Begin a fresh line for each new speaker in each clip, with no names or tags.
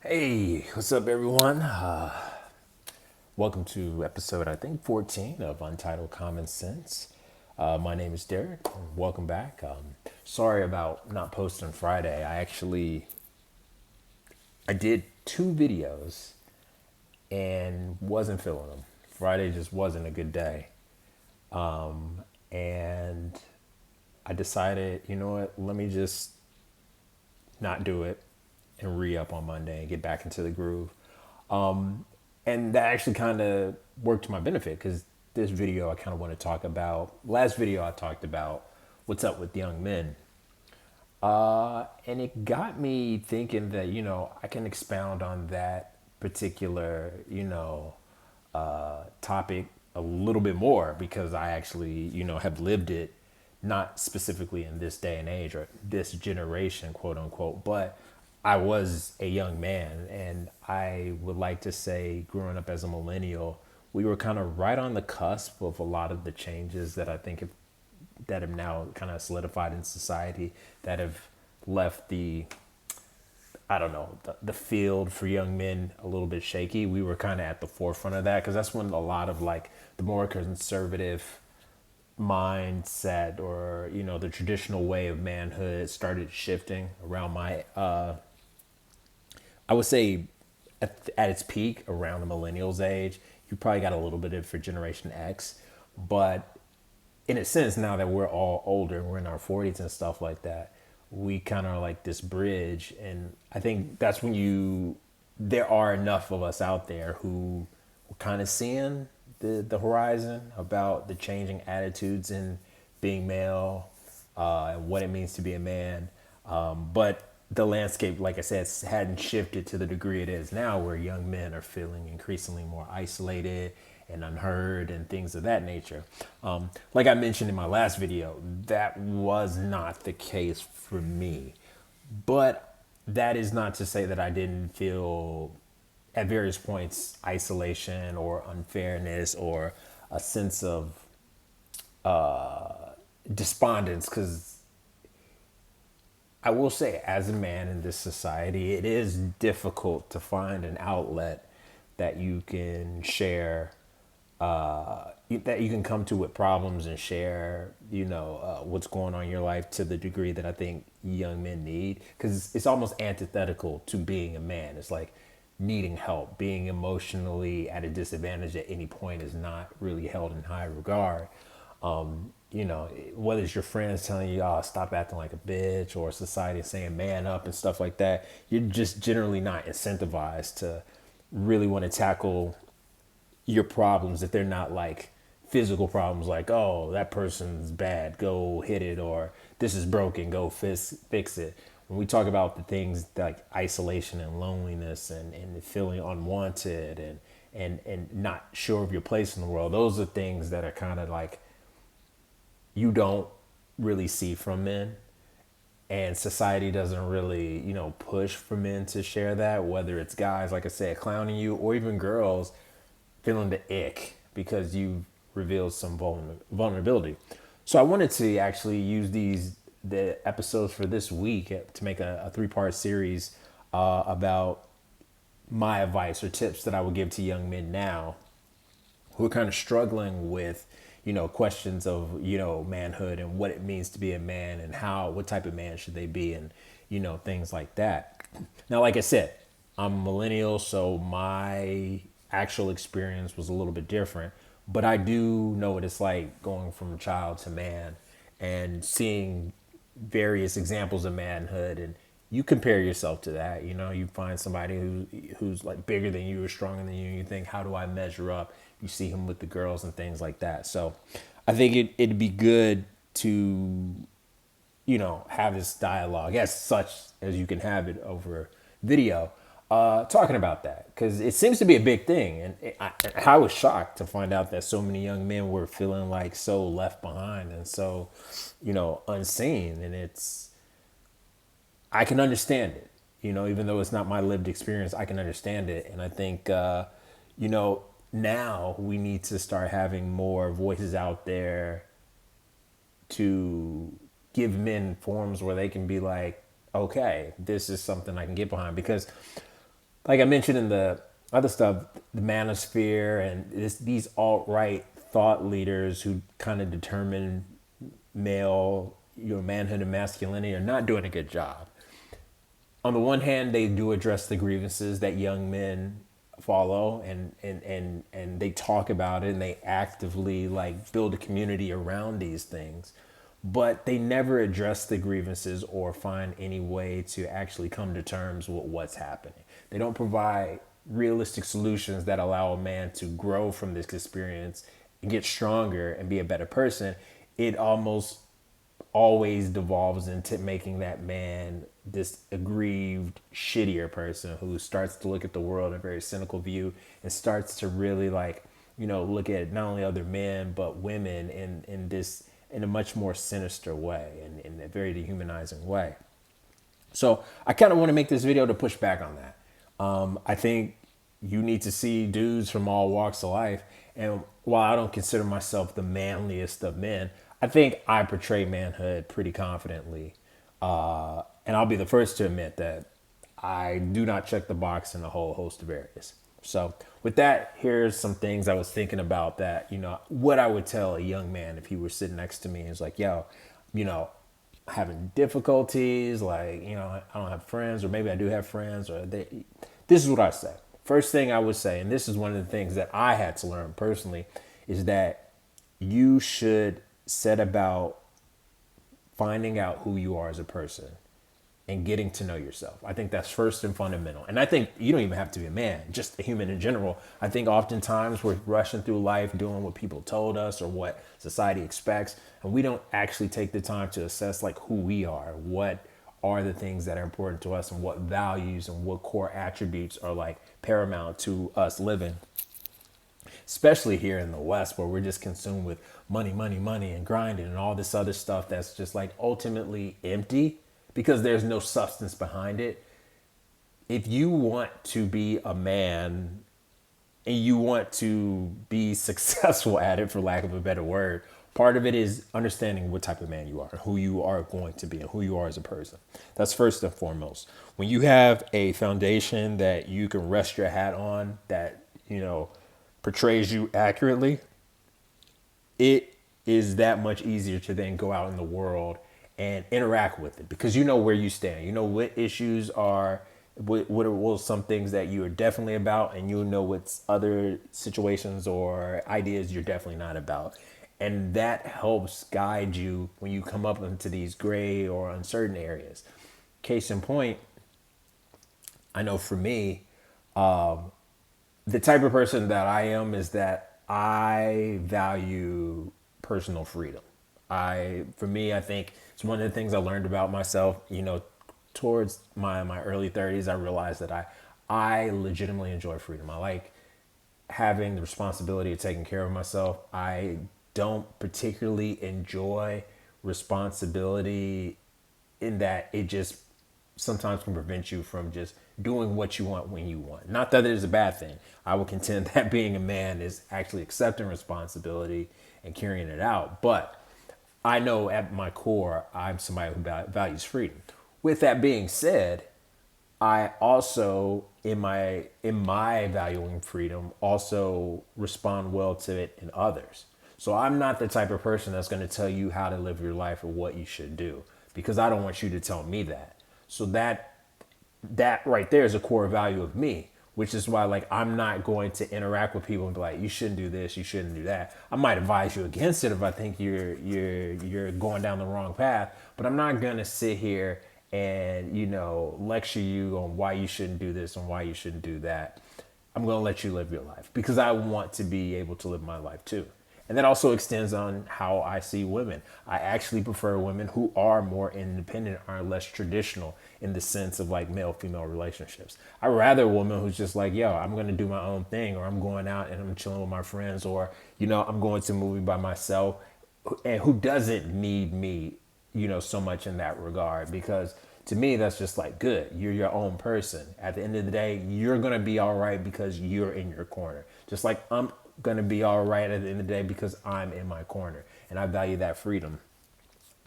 Hey, what's up, everyone? Welcome to episode, I think, 14 of Untitled Common Sense. My name is Derek. Welcome back. Sorry about not posting Friday. I did two videos and wasn't feeling them. Friday just wasn't a good day. And I decided, you know what, let me just not do it and re-up on Monday and get back into the groove. And that actually kind of worked to my benefit because this video I kind of want to talk about. Last video I talked about what's up with young men. And it got me thinking that, I can expound on that particular, topic a little bit more because I actually, have lived it, not specifically in this day and age or this generation, quote unquote, but I was a young man. And I would like to say, growing up as a millennial, we were kind of right on the cusp of a lot of the changes that I think that have now kind of solidified in society, that have left I don't know, the field for young men a little bit shaky. We were kind of at the forefront of that because that's when a lot of like the more conservative mindset or, the traditional way of manhood started shifting around I would say at its peak around the millennials age. You probably got a little bit of it for Generation X, but in a sense, now that we're all older, we're in our 40s and stuff like that, we kind of are like this bridge. And I think that's when there are enough of us out there who are kind of seeing the horizon about the changing attitudes in being male, and what it means to be a man. But the landscape, like I said, hadn't shifted to the degree it is now, where young men are feeling increasingly more isolated and unheard and things of that nature. Like I mentioned in my last video, that was not the case for me. But that is not to say that I didn't feel at various points isolation or unfairness or a sense of despondence, because I will say, as a man in this society, it is difficult to find an outlet that you can share, that you can come to with problems and share, what's going on in your life to the degree that I think young men need. Because it's almost antithetical to being a man. It's like needing help, being emotionally at a disadvantage at any point is not really held in high regard. Whether it's your friends telling you, oh, stop acting like a bitch, or society saying man up and stuff like that, you're just generally not incentivized to really want to tackle your problems if they're not like physical problems, like, oh, that person's bad, go hit it, or this is broken, go fix it. When we talk about the things like isolation and loneliness and feeling unwanted and not sure of your place in the world, those are things that are kind of like you don't really see from men, and society doesn't really push for men to share that, whether it's guys, like I said, clowning you, or even girls feeling the ick because you revealed some vulnerability. So I wanted to actually use the episodes for this week to make a three-part series about my advice or tips that I would give to young men now who are kind of struggling with, questions of, manhood and what it means to be a man, and what type of man should they be, and, things like that. Now, like I said, I'm a millennial, so my actual experience was a little bit different, but I do know what it's like going from child to man and seeing various examples of manhood. And you compare yourself to that. You find somebody who's like bigger than you or stronger than you, and you think, how do I measure up? You see him with the girls and things like that. So I think it'd be good to have this dialogue, as such as you can have it over video, talking about that, because it seems to be a big thing. And I was shocked to find out that so many young men were feeling like so left behind and so, unseen. And I can understand it, even though it's not my lived experience, I can understand it. And I think, now we need to start having more voices out there to give men forums where they can be like, okay, this is something I can get behind. Because like I mentioned in the other stuff, the manosphere and these alt-right thought leaders who kind of determine male, manhood and masculinity are not doing a good job. On the one hand, they do address the grievances that young men follow, and they talk about it, and they actively like build a community around these things, but they never address the grievances or find any way to actually come to terms with what's happening. They don't provide realistic solutions that allow a man to grow from this experience and get stronger and be a better person. It almost always devolves into making that man this aggrieved, shittier person who starts to look at the world in a very cynical view and starts to really like, look at not only other men but women in a much more sinister way and in a very dehumanizing way. So I kind of want to make this video to push back on that. I think you need to see dudes from all walks of life. And while I don't consider myself the manliest of men, I think I portray manhood pretty confidently. And I'll be the first to admit that I do not check the box in a whole host of areas. So with that, here's some things I was thinking about that, what I would tell a young man if he were sitting next to me and was like, yo, having difficulties, like, I don't have friends, or maybe I do have friends, this is what I say. First thing I would say, and this is one of the things that I had to learn personally, is that you should set about finding out who you are as a person and getting to know yourself. I think that's first and fundamental. And I think you don't even have to be a man, just a human in general. I think oftentimes we're rushing through life doing what people told us or what society expects, and we don't actually take the time to assess like who we are, what are the things that are important to us, and what values and what core attributes are like paramount to us living. Especially here in the West, where we're just consumed with money, money, money, and grinding and all this other stuff that's just like ultimately empty because there's no substance behind it. If you want to be a man and you want to be successful at it, for lack of a better word, part of it is understanding what type of man you are, who you are going to be, and who you are as a person. That's first and foremost. When you have a foundation that you can rest your hat on, that, portrays you accurately, it is that much easier to then go out in the world and interact with it because you know where you stand. You know what issues are, what are some things that you are definitely about, and you know what's other situations or ideas you're definitely not about. And that helps guide you when you come up into these gray or uncertain areas. Case in point, I know for me, the type of person that I am is that I value personal freedom. For me, I think it's one of the things I learned about myself, towards my early 30s. I realized that I legitimately enjoy freedom. I like having the responsibility of taking care of myself. I don't particularly enjoy responsibility in that it just sometimes can prevent you from just doing what you want when you want. Not that it is a bad thing. I will contend that being a man is actually accepting responsibility and carrying it out. But I know at my core, I'm somebody who values freedom. With that being said, I also, in my valuing freedom, also respond well to it in others. So I'm not the type of person that's going to tell you how to live your life or what you should do, because I don't want you to tell me that. So that right there is a core value of me, which is why like I'm not going to interact with people and be like, you shouldn't do this, you shouldn't do that. I might advise you against it if I think you're going down the wrong path, but I'm not going to sit here and lecture you on why you shouldn't do this and why you shouldn't do that. I'm going to let you live your life because I want to be able to live my life too. And that also extends on how I see women. I actually prefer women who are more independent, are less traditional in the sense of like male-female relationships. I'd rather a woman who's just like, yo, I'm going to do my own thing, or I'm going out and I'm chilling with my friends, or, I'm going to a movie by myself, and who doesn't need me, so much in that regard. Because to me, that's just like good. You're your own person. At the end of the day, you're going to be all right because you're in your corner. Just like I'm going to be all right at the end of the day because I'm in my corner, and I value that freedom.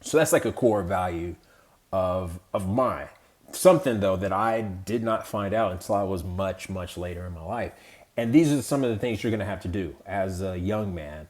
So that's like a core value of mine. something though that I did not find out until I was much, much later in my life. And these are some of the things you're going to have to do as a young man.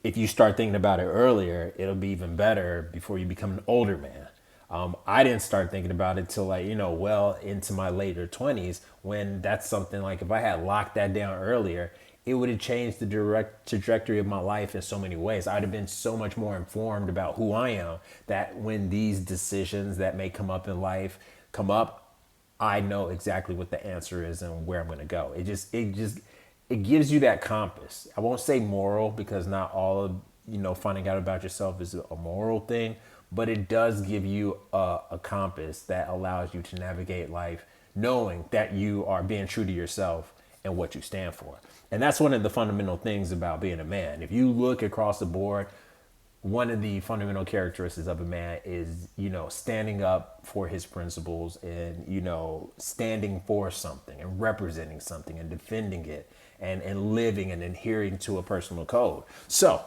If you start thinking about it earlier, it'll be even better before you become an older man. I didn't start thinking about it till like, well into my later 20s, when that's something like if I had locked that down earlier, it would have changed the direct trajectory of my life in so many ways. I'd have been so much more informed about who I am, that when these decisions that may come up in life come up, I know exactly what the answer is and where I'm going to go. It gives you that compass. I won't say moral, because not all of, finding out about yourself is a moral thing, but it does give you a compass that allows you to navigate life knowing that you are being true to yourself and what you stand for. And that's one of the fundamental things about being a man. If you look across the board, one of the fundamental characteristics of a man is, standing up for his principles and, standing for something and representing something and defending it and living and adhering to a personal code. So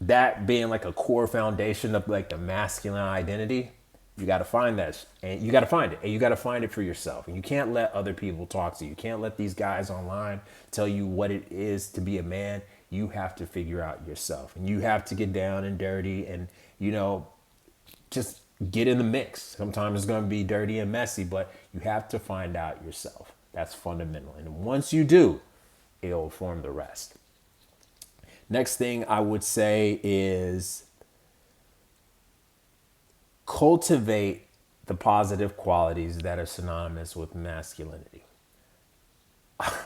that being like a core foundation of like the masculine identity, you got to find that, and you got to find it, and you got to find it for yourself. And you can't let other people talk to you. You can't let these guys online tell you what it is to be a man. You have to figure out yourself, and you have to get down and dirty and, just get in the mix. Sometimes it's going to be dirty and messy, but you have to find out yourself. That's fundamental. And once you do, it'll form the rest. Next thing I would say is cultivate the positive qualities that are synonymous with masculinity.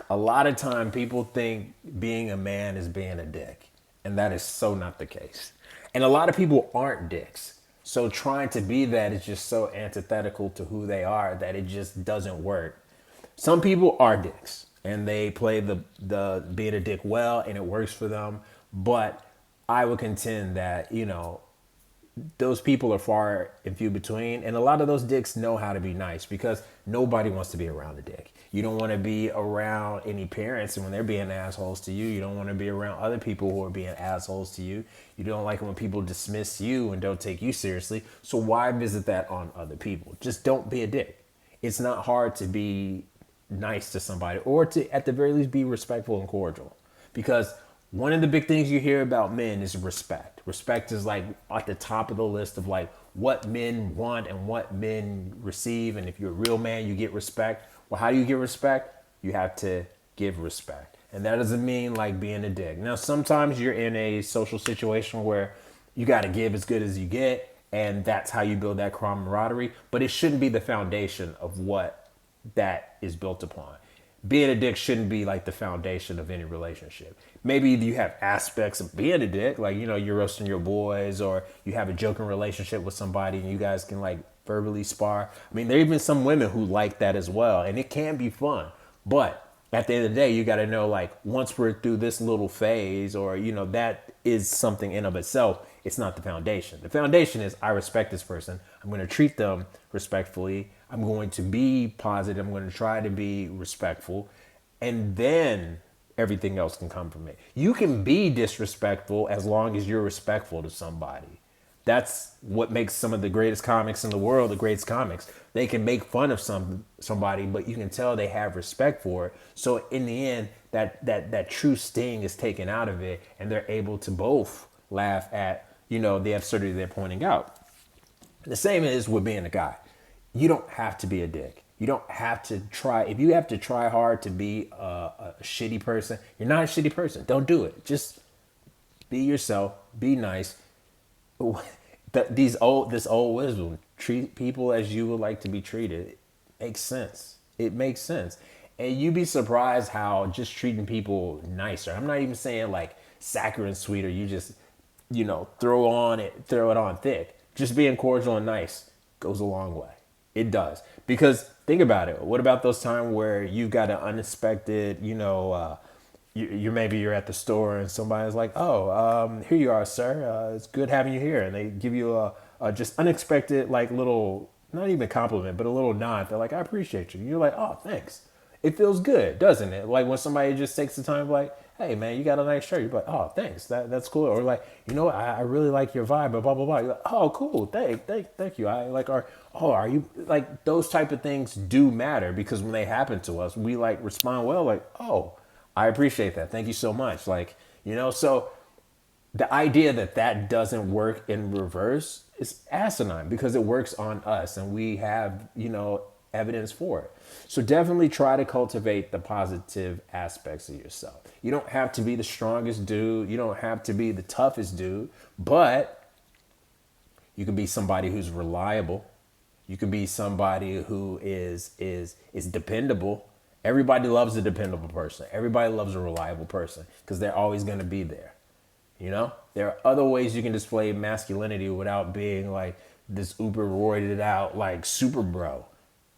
A lot of time people think being a man is being a dick, and that is so not the case. And a lot of people aren't dicks. So trying to be that is just so antithetical to who they are that it just doesn't work. Some people are dicks and they play the being a dick well, and it works for them. But I would contend that, those people are far and few between. And a lot of those dicks know how to be nice, because nobody wants to be around a dick. You don't want to be around any parents, and when they're being assholes to you, you don't want to be around other people who are being assholes to you. You don't like it when people dismiss you and don't take you seriously. So why visit that on other people? Just don't be a dick. It's not hard to be nice to somebody, or to at the very least be respectful and cordial, because one of the big things you hear about men is respect. Respect is like at the top of the list of like what men want and what men receive. And if you're a real man, you get respect. Well, how do you get respect? You have to give respect. And that doesn't mean like being a dick. Now, sometimes you're in a social situation where you got to give as good as you get, and that's how you build that camaraderie. But it shouldn't be the foundation of what that is built upon. Being a dick shouldn't be like the foundation of any relationship. Maybe you have aspects of being a dick, like, you're roasting your boys, or you have a joking relationship with somebody and you guys can like verbally spar. I mean, there are even some women who like that as well, and it can be fun. But at the end of the day, you got to know, like, once we're through this little phase, or, that is something in of itself. It's not the foundation. The foundation is, I respect this person. I'm going to treat them respectfully. I'm going to be positive. I'm going to try to be respectful. And then everything else can come from it. You can be disrespectful as long as you're respectful to somebody. That's what makes some of the greatest comics in the world the greatest comics. They can make fun of somebody, but you can tell they have respect for it. So in the end, that true sting is taken out of it, and they're able to both laugh at, the absurdity they're pointing out. The same is with being a guy. You don't have to be a dick. You don't have to try. If you have to try hard to be a shitty person, you're not a shitty person. Don't do it. Just be yourself. Be nice. This old wisdom, treat people as you would like to be treated, makes sense. It makes sense. And you'd be surprised how just treating people nicer. I'm not even saying like saccharine sweet, or you just, throw it on thick. Just being cordial and nice goes a long way. It does. Because think about it. What about those times where you got an unexpected, you're at the store and somebody's like, here you are, sir. It's good having you here. And they give you a just unexpected, like, little, not even compliment, but a little nod. They're like, I appreciate you. And you're like, oh, thanks. It feels good, doesn't it? Like when somebody just takes the time, like, hey man, you got a nice shirt. You're like, oh, thanks, that's cool. Or like, you know what, I really like your vibe, blah blah blah. You're like, oh, cool, thank you. I like, are you like those type of things do matter because when they happen to us, we like respond well, like, oh, I appreciate that, thank you so much, like, so the idea that that doesn't work in reverse is asinine because it works on us and we have, evidence for it. So definitely try to cultivate the positive aspects of yourself. You don't have to be the strongest dude, you don't have to be the toughest dude, but you can be somebody who's reliable. You can be somebody who is dependable. Everybody loves a dependable person. Everybody loves a reliable person because they're always going to be there. There are other ways you can display masculinity without being like this uber roided out like super bro.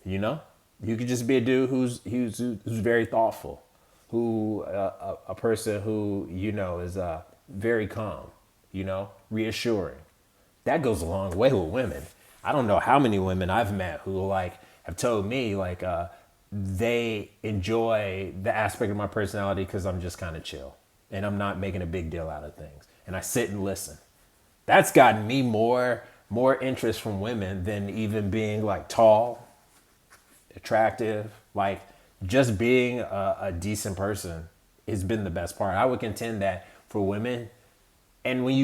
You could just be a dude who's very thoughtful, who a person who is very calm, reassuring. That goes a long way with women. I don't know how many women I've met who like have told me like they enjoy the aspect of my personality because I'm just kind of chill and I'm not making a big deal out of things. And I sit and listen. That's gotten me more interest from women than even being like tall, attractive, like just being a decent person has been the best part. I would contend that for women. And when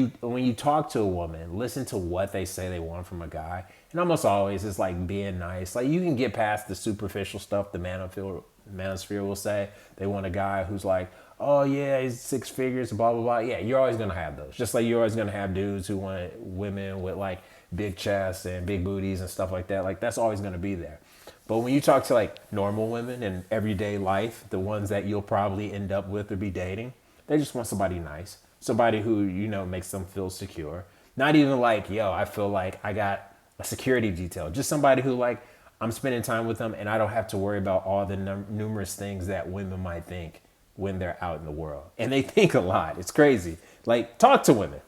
you talk to a woman, listen to what they say they want from a guy. And almost always it's like being nice. Like you can get past the superficial stuff the manosphere will say. They want a guy who's like, oh yeah, he's six figures, blah, blah, blah. Yeah, you're always going to have those. Just like you're always going to have dudes who want women with like big chests and big booties and stuff like that. Like that's always going to be there. But when you talk to like normal women in everyday life, the ones that you'll probably end up with or be dating, they just want somebody nice. Somebody who, makes them feel secure. Not even like, yo, I feel like I got a security detail. Just somebody who like, I'm spending time with them and I don't have to worry about all the numerous things that women might think when they're out in the world. And they think a lot. It's crazy. Like, talk to women.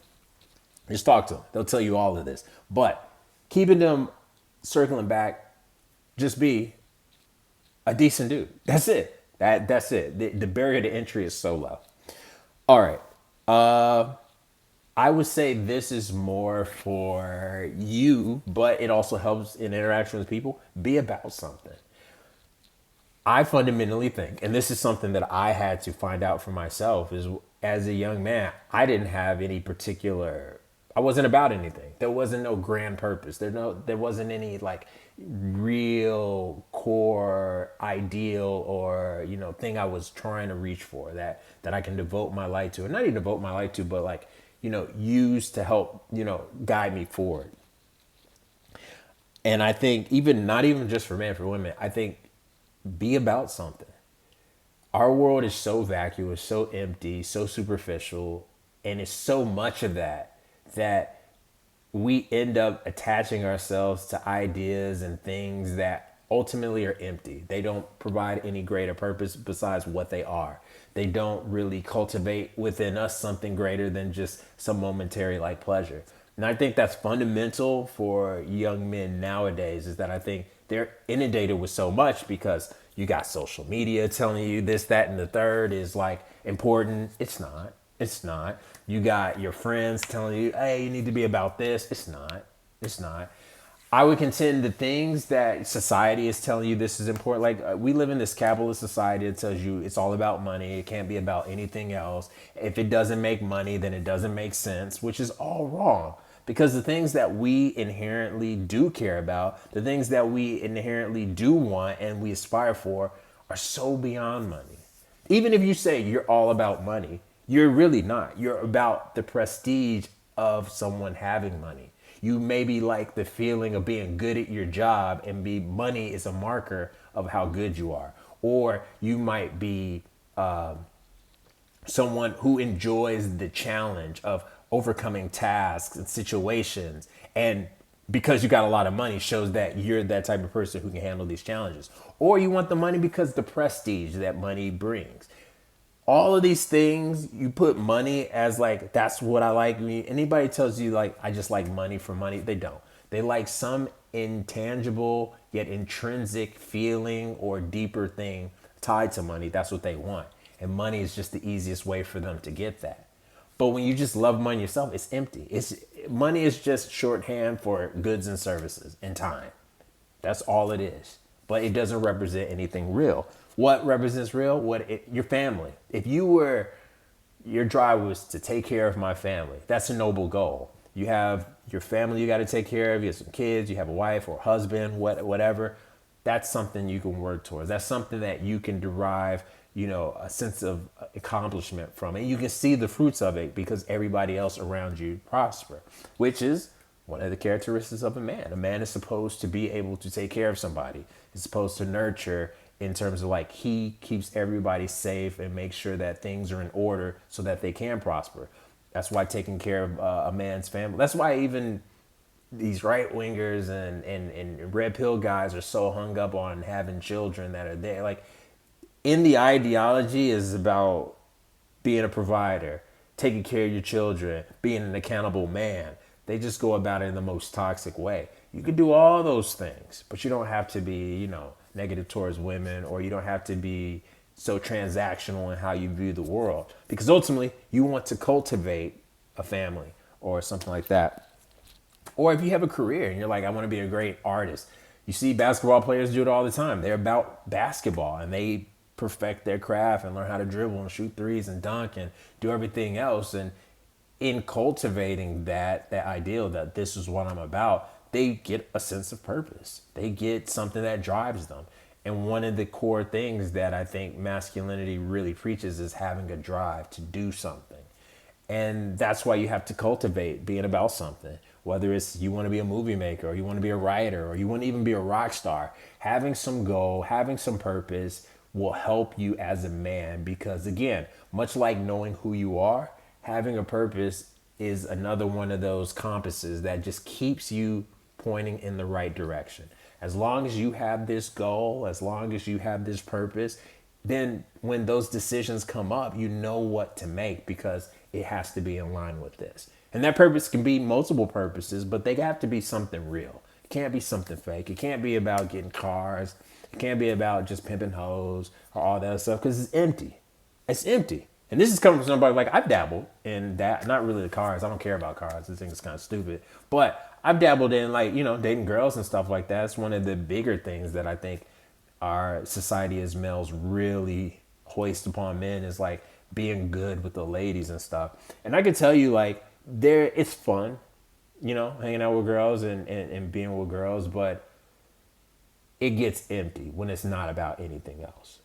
Just talk to them. They'll tell you all of this. But keeping them circling back, just be a decent dude. That's it. That's it. The barrier to entry is so low. All right. I would say this is more for you, but it also helps in interaction with people. Be about something. I fundamentally think, and this is something that I had to find out for myself, is as a young man, I didn't have any particular, I wasn't about anything. There wasn't no grand purpose. There wasn't any like real core ideal or, thing I was trying to reach for that I can devote my life to, and not even devote my life to, but like, use to help, guide me forward. And I think even not even just for men, for women, I think be about something. Our world is so vacuous, so empty, so superficial, and it's so much of that we end up attaching ourselves to ideas and things that ultimately are empty. They don't provide any greater purpose besides what they are. They don't really cultivate within us something greater than just some momentary like pleasure. And I think that's fundamental for young men nowadays, is that I think they're inundated with so much because you got social media telling you this, that, and the third is like important. It's not. It's not. You got your friends telling you, hey, you need to be about this. It's not. It's not. I would contend the things that society is telling you this is important. Like we live in this capitalist society that tells you it's all about money. It can't be about anything else. If it doesn't make money, then it doesn't make sense, which is all wrong. Because the things that we inherently do care about, the things that we inherently do want and we aspire for are so beyond money. Even if you say you're all about money, you're really not. You're about the prestige of someone having money. You maybe like the feeling of being good at your job and money is a marker of how good you are. Or you might be someone who enjoys the challenge of overcoming tasks and situations, and because you got a lot of money shows that you're that type of person who can handle these challenges. Or you want the money because the prestige that money brings. All of these things, you put money as like, that's what I like. Anybody tells you like, I just like money for money, they don't. They like some intangible yet intrinsic feeling or deeper thing tied to money. That's what they want. and money is just the easiest way for them to get that. But when you just love money yourself, it's empty. It's money is just shorthand for goods and services and time. That's all it is. But it doesn't represent anything real. What represents real? Your family. If your drive was to take care of my family, that's a noble goal. You have your family you got to take care of. You have some kids. You have a wife or husband, whatever. That's something you can work towards. That's something that you can derive, a sense of accomplishment from. And you can see the fruits of it because everybody else around you prosper, which is one of the characteristics of a man. A man is supposed to be able to take care of somebody. He's supposed to nurture in terms of like he keeps everybody safe and makes sure that things are in order so that they can prosper. That's why taking care of a man's family. That's why even these right wingers and red pill guys are so hung up on having children that are there. Like in the ideology is about being a provider, taking care of your children, being an accountable man. They just go about it in the most toxic way. You can do all those things, but you don't have to be, negative towards women, or you don't have to be so transactional in how you view the world. Because ultimately, you want to cultivate a family or something like that. Or if you have a career and you're like, I want to be a great artist. You see basketball players do it all the time. They're about basketball and they perfect their craft and learn how to dribble and shoot threes and dunk and do everything else. And in cultivating that ideal that this is what I'm about, they get a sense of purpose. They get something that drives them. And one of the core things that I think masculinity really preaches is having a drive to do something. And that's why you have to cultivate being about something. Whether it's you want to be a movie maker or you want to be a writer or you want to even be a rock star, having some goal, having some purpose will help you as a man. Because again, much like knowing who you are, having a purpose is another one of those compasses that just keeps you pointing in the right direction. As long as you have this goal, as long as you have this purpose, then when those decisions come up, you know what to make because it has to be in line with this. And that purpose can be multiple purposes, but they have to be something real. It can't be something fake. It can't be about getting cars. It can't be about just pimping hoes or all that stuff because it's empty. It's empty. And this is coming from somebody like I've dabbled in that, not really the cars. I don't care about cars. This thing is kind of stupid. But I've dabbled in dating girls and stuff like that. It's one of the bigger things that I think our society as males really hoist upon men is like being good with the ladies and stuff. And I can tell you it's fun, hanging out with girls and being with girls, but it gets empty when it's not about anything else.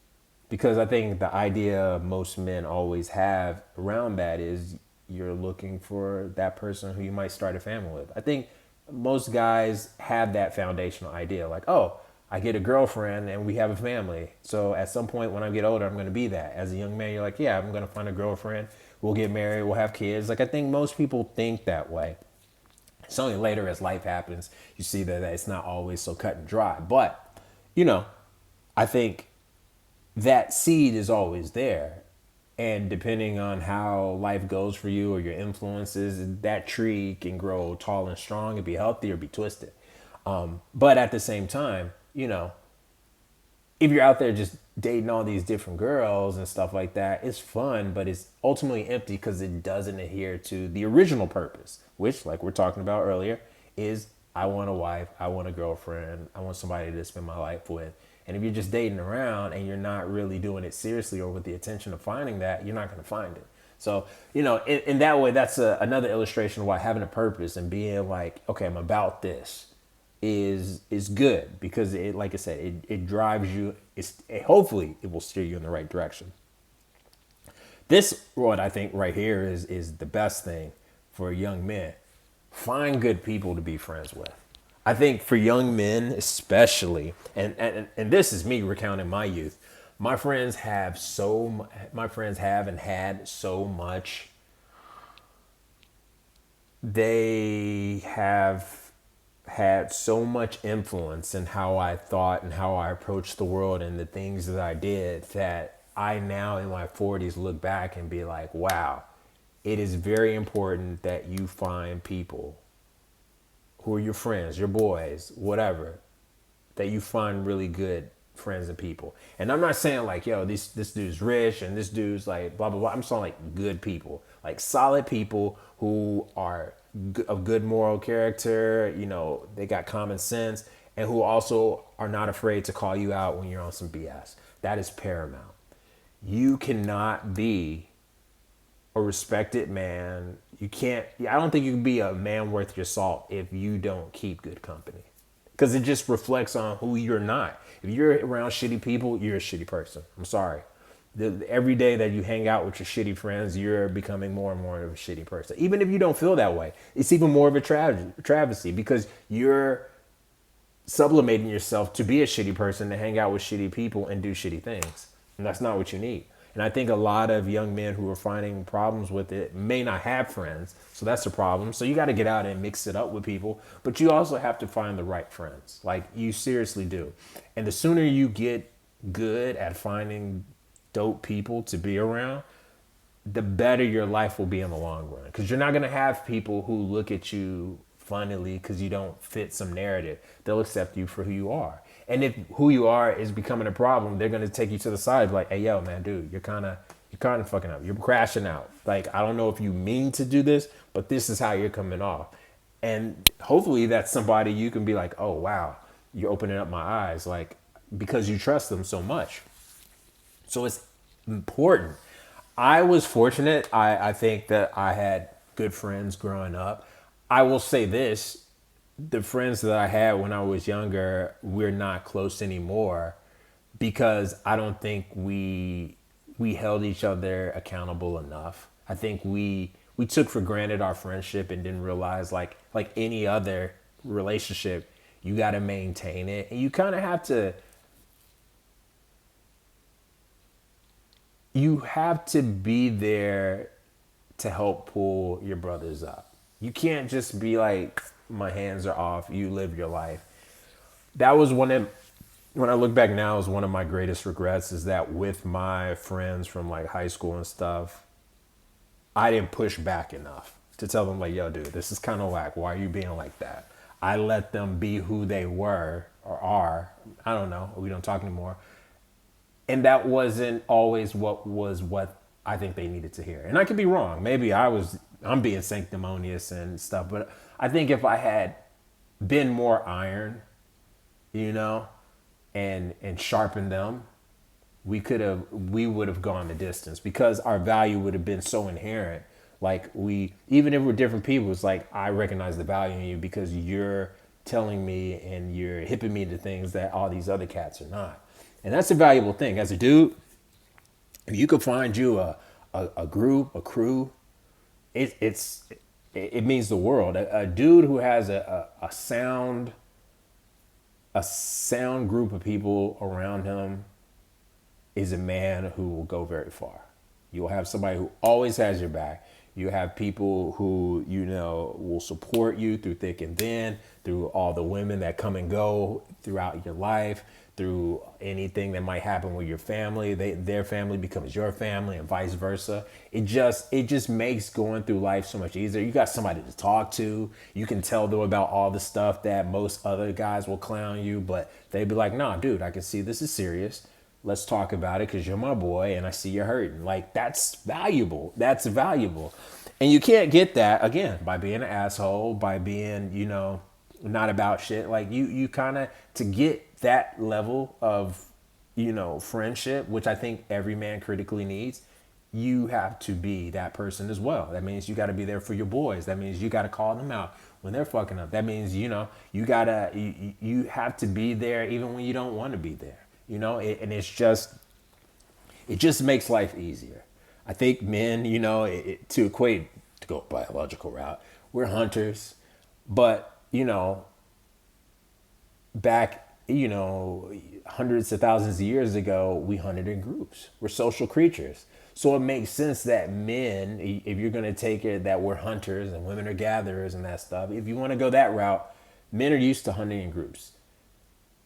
Because I think the idea most men always have around that is you're looking for that person who you might start a family with. I think most guys have that foundational idea like, oh, I get a girlfriend and we have a family. So at some point when I get older, I'm going to be that. As a young man, you're like, yeah, I'm going to find a girlfriend. We'll get married. We'll have kids. I think most people think that way. It's only later as life happens, you see that it's not always so cut and dry. But, I think that seed is always there. And depending on how life goes for you or your influences, that tree can grow tall and strong and be healthy or be twisted. But at the same time, if you're out there just dating all these different girls and stuff like that, it's fun, but it's ultimately empty because it doesn't adhere to the original purpose, which, like we're talking about earlier, is I want a wife, I want a girlfriend, I want somebody to spend my life with. And if you're just dating around and you're not really doing it seriously or with the intention of finding that, you're not going to find it. So, in that way, that's another illustration of why having a purpose and being like, okay, I'm about this is good because it, like I said, it drives you. Hopefully it will steer you in the right direction. This, what I think right here is the best thing for young men. Find good people to be friends with. I think for young men especially, and this is me recounting my youth. My friends have and had so much. They have had so much influence in how I thought and how I approached the world and the things that I did that I now in my 40s look back and be like, wow, it is very important that you find people who are your friends, your boys, whatever, that you find really good friends and people. And I'm not saying like, yo, this dude's rich and this dude's like blah blah blah. I'm saying like good people, like solid people who are of good moral character. You know, they got common sense and who also are not afraid to call you out when you're on some BS. That is paramount. You cannot be a respected man. You can't. I don't think you can be a man worth your salt if you don't keep good company, because it just reflects on who you're not. If you're around shitty people, you're a shitty person. I'm sorry. Every day that you hang out with your shitty friends, you're becoming more and more of a shitty person. Even if you don't feel that way, it's even more of a travesty because you're sublimating yourself to be a shitty person, to hang out with shitty people and do shitty things. And that's not what you need. And I think a lot of young men who are finding problems with it may not have friends. So that's the problem. So you got to get out and mix it up with people. But you also have to find the right friends. Like you seriously do. And the sooner you get good at finding dope people to be around, the better your life will be in the long run. Because you're not going to have people who look at you funnily because you don't fit some narrative. They'll accept you for who you are. And if who you are is becoming a problem, they're gonna take you to the side, like, "Hey, yo, man, dude, you're kind of fucking up. You're crashing out. Like, I don't know if you mean to do this, but this is how you're coming off." And hopefully, that's somebody you can be like, "Oh, wow, you're opening up my eyes," like because you trust them so much. So it's important. I was fortunate. I think that I had good friends growing up. I will say this: the friends that I had when I was younger, we're not close anymore because I don't think we held each other accountable enough. I think we took for granted our friendship and didn't realize like any other relationship, you got to maintain it and you kind of have to be there to help pull your brothers up. You can't just be like, my hands are off, you live your life. That was when I look back now, is one of my greatest regrets is that with my friends from like high school and stuff, I didn't push back enough to tell them like, yo, dude, this is kind of whack. Why are you being like that? I let them be who they were or are. I don't know. We don't talk anymore. And that wasn't always what I think they needed to hear. And I could be wrong. Maybe I'm being sanctimonious and stuff, but I think if I had been more iron, you know, and sharpened them, we would have gone the distance because our value would have been so inherent. Like even if we're different people, it's like, I recognize the value in you because you're telling me and you're hipping me to things that all these other cats are not. And that's a valuable thing. As a dude, if you could find you a group, a crew, it means the world. A dude who has a sound group of people around him is a man who will go very far. You'll have somebody who always has your back. You have people who, you know, will support you through thick and thin, through all the women that come and go throughout your life, through anything that might happen with your family. Their family becomes your family and vice versa. It just makes going through life so much easier. You got somebody to talk to. You can tell them about all the stuff that most other guys will clown you, but they'd be like, nah, dude, I can see this is serious. Let's talk about it because you're my boy and I see you're hurting. Like, that's valuable. That's valuable. And you can't get that, again, by being an asshole, by being, you know, not about shit. Like, you kind of, to get that level of, you know, friendship, which I think every man critically needs, you have to be that person as well. That means you got to be there for your boys. That means you got to call them out when they're fucking up. That means, you know, you have to be there even when you don't want to be there. You know, and it just makes life easier. I think men, you know, to go biological route, we're hunters, but, you know, back, you know, hundreds of thousands of years ago, we hunted in groups. We're social creatures. So it makes sense that men, if you're going to take it that we're hunters and women are gatherers and that stuff, if you want to go that route, men are used to hunting in groups.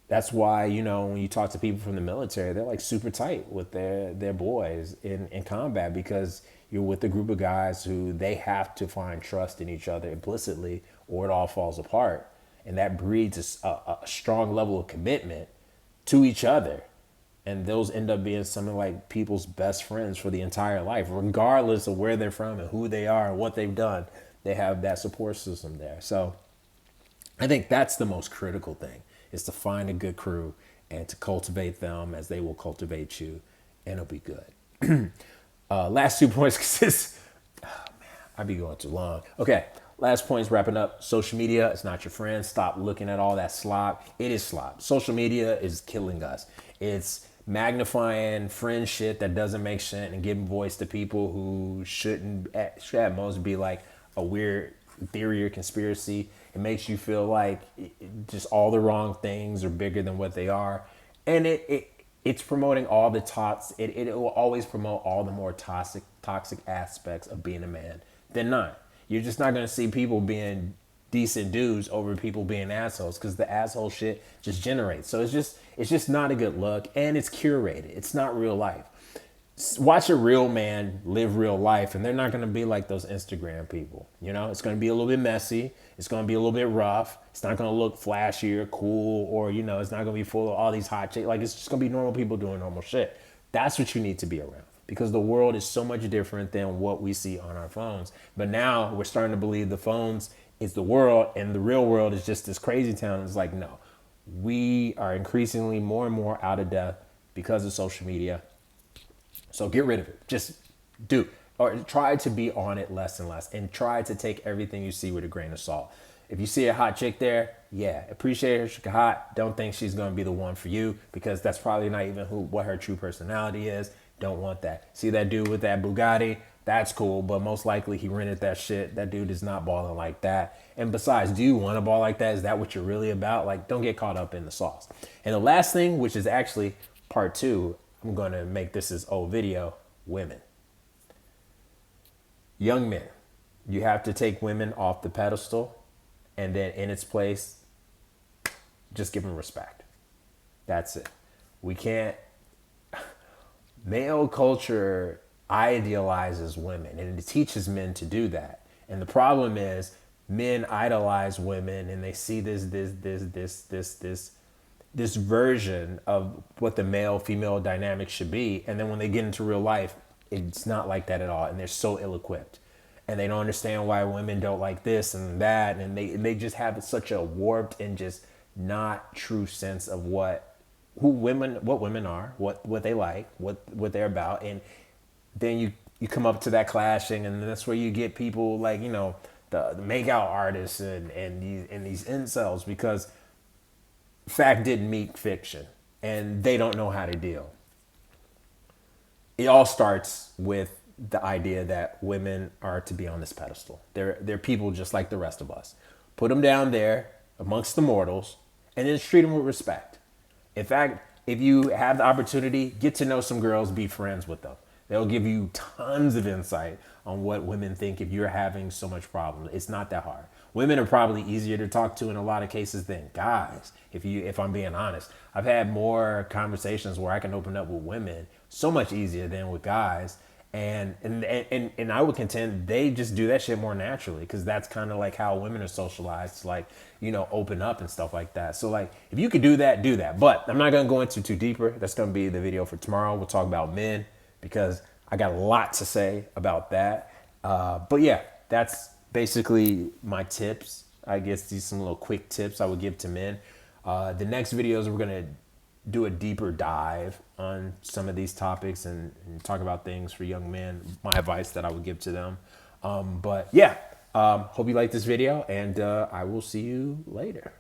That's why, you know, when you talk to people from the military, they're like super tight with their boys in combat because you're with a group of guys who they have to find trust in each other implicitly or it all falls apart. And that breeds a strong level of commitment to each other. And those end up being some of like people's best friends for the entire life, regardless of where they're from and who they are and what they've done. They have that support system there. So I think that's the most critical thing, is to find a good crew and to cultivate them as they will cultivate you, and it'll be good. Last 2 points, because I'd be going too long. Okay, last point is wrapping up. Social media is not your friend. Stop looking at all that slop. It is slop. Social media is killing us. It's magnifying friend shit that doesn't make sense and giving voice to people who should at most be like a weird theory or conspiracy. It makes you feel like just all the wrong things are bigger than what they are. And it's promoting all the it will always promote all the more toxic aspects of being a man than not. You're just not going to see people being decent dudes over people being assholes, because the asshole shit just generates. So it's just not a good look, and it's curated. It's not real life. Watch a real man live real life, and they're not going to be like those Instagram people. You know, it's going to be a little bit messy. It's going to be a little bit rough. It's not going to look flashy or cool, or, you know, it's not going to be full of all these hot chicks. Like, it's just going to be normal people doing normal shit. That's what you need to be around, because the world is so much different than what we see on our phones. But now we're starting to believe the phones is the world, and the real world is just this crazy town. It's like, no, we are increasingly more and more out of depth because of social media. So get rid of it. Just do, or try to be on it less and less, and try to take everything you see with a grain of salt. If you see a hot chick there, yeah, appreciate her, she's hot. Don't think she's going to be the one for you, because that's probably not even what her true personality is. Don't want that. See that dude with that Bugatti? That's cool, but most likely he rented that shit. That dude is not balling like that. And besides, do you want to ball like that? Is that what you're really about? Like, don't get caught up in the sauce. And the last thing, which is actually part 2, I'm going to make this as old video, women. Young men, you have to take women off the pedestal, and then in its place, just give them respect. That's it. We can't, male culture idealizes women, and it teaches men to do that. And the problem is, men idolize women, and they see this version of what the male-female dynamic should be. And then when they get into real life, it's not like that at all. And they're so ill-equipped. And they don't understand why women don't like this and that. And they just have such a warped and just not true sense of what women are, what they like, what they're about. And then you come up to that clashing, and that's where you get people like, you know, the make-out artists and these incels, because fact didn't meet fiction, and they don't know how to deal. It all starts with the idea that women are to be on this pedestal. They're people just like the rest of us. Put them down there amongst the mortals, and then treat them with respect. In fact, if you have the opportunity, get to know some girls, be friends with them. They'll give you tons of insight on what women think if you're having so much problem. It's not that hard. Women are probably easier to talk to in a lot of cases than guys, if I'm being honest. I've had more conversations where I can open up with women so much easier than with guys. And I would contend they just do that shit more naturally, because that's kind of like how women are socialized, to, like, you know, open up and stuff like that. So, like, if you could do that, do that. But I'm not going to go into too deeper. That's going to be the video for tomorrow. We'll talk about men, because I got a lot to say about that. But yeah, that's basically my tips. I guess these some little quick tips I would give to men. The next videos, we're going to do a deeper dive on some of these topics and talk about things for young men, my advice that I would give to them. But yeah, hope you like this video, and I will see you later.